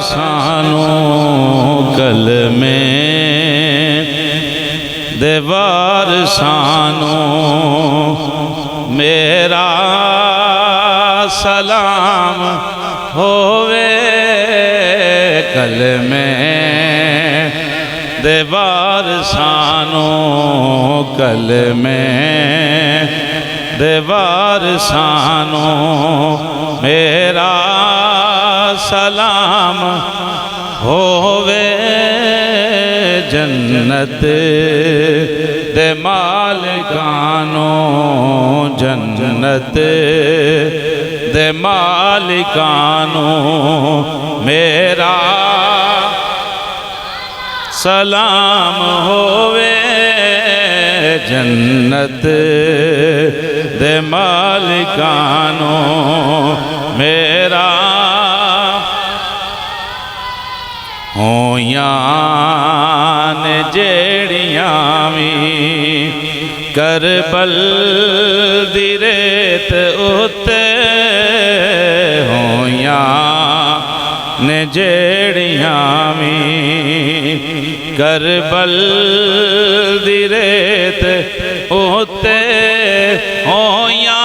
سانو کلمے دے وارثانو میرا سلام ہووے کلمے دے وارثانو کلمے دے وارثانو میرا سلام ہووے جنت دے مالکانو جنت دے مالکانو میرا سلام ہووے جنت دے مالکانو میرا ہویاں نے جیڑیاں وی کربل دی ریت اتے ہویاں نے جیڑیاں وی کربل دی ریت اتے ہویاں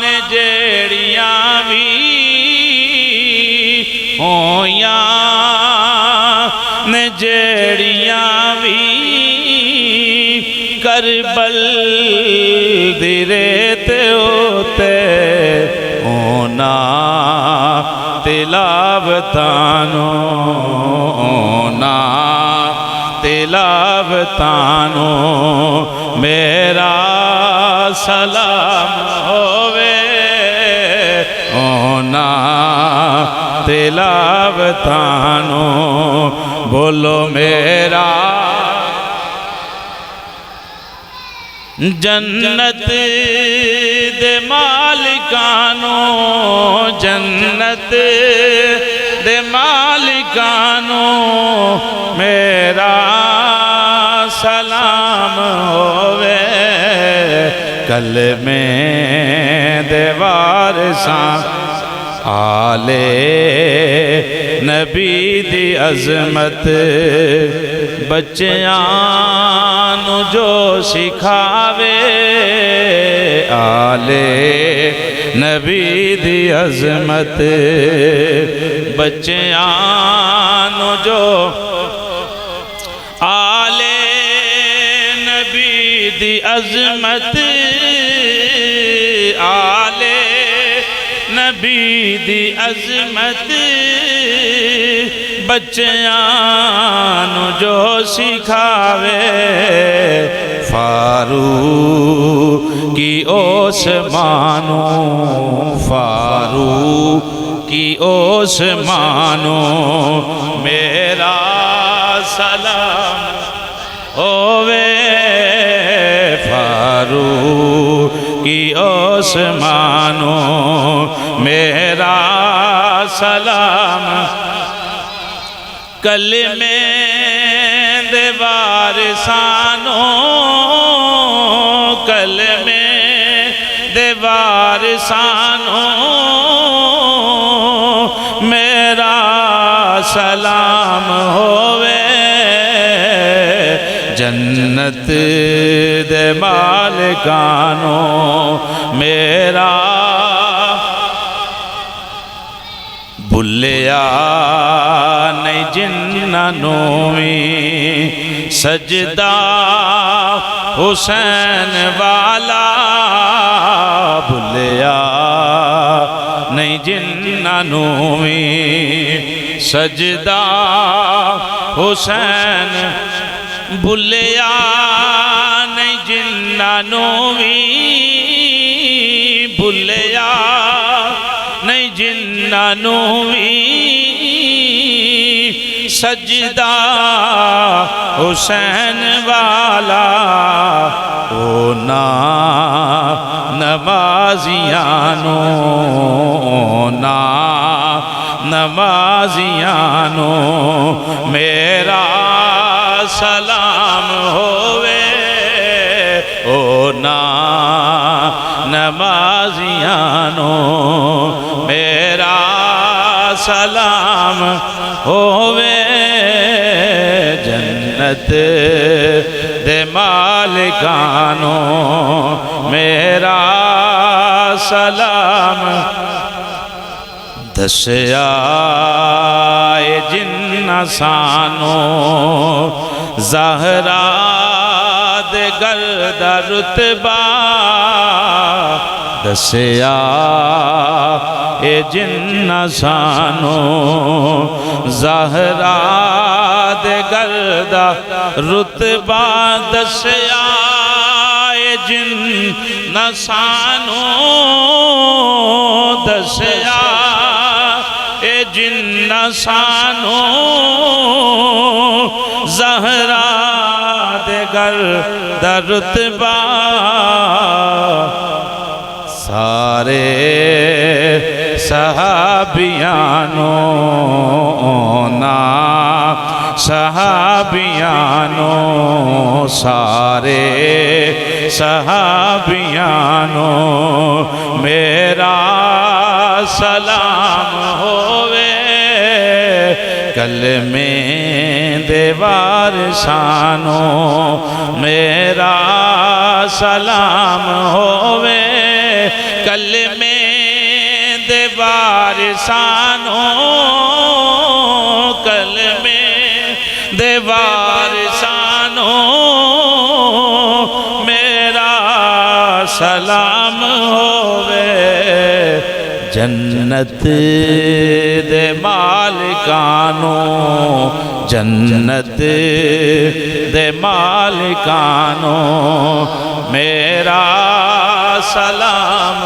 نے جیڑیاں وی ہویاں نے جیڑیاں وی کربل دی ریت اتے ہونا تلاوتانو ہونا تلاوتانو میرا سلام ہووے ہونا تلاوتانو بولو میرا جنت دے مالکانو جنت دے مالکانو میرا سلام ہووے کلمے دے وارثاں آلے نبی دی عظمت بچیاں نو جو سکھاوے آلے نبی دی عظمت بچیاں نو جو آلے نبی دی عظمت آلے نبی دی عظمت بچیاں نو جو سکھاوے فاروقی عثمانو فاروقی عثمانو میرا سلام ہووے فاروقی عثمانو میرا سلام کلمے دے وارثانو کلمے دے وارثانو میرا سلام ہووے جنت دے مالکانو میرا بھلیا نہیں جنانوں میں سجدہ حسین والا بھلیا نہیں جنانوں میں سجدہ حسین بھلیا نہیں جنانوں میں بھلیا نہیں جنانوں میں سجدہ حسین والا اونا نمازیانو اونا نمازیانو میرا سلام ہووے اونا نمازیانو میرا سلام ہووے جنت دے مالکانو میرا سلام دسیا جن سانو زہرا دے گرد رتبہ دسیا جن سانو زہرا دے گرد رتبہ دسیا جن سانو دسیا جن سانو زہرا دے گرد رتبہ سارے صحابیانو نا صحابیانو سارے صحابیانو میرا سلام ہووے کلمے دے وارثانو میرا سلام ہووے کلمے دے وارثانو کلمے دے وارثانو میرا سلام ہووے جنت دے مالکانو جنت دے مالکانو میرا سلام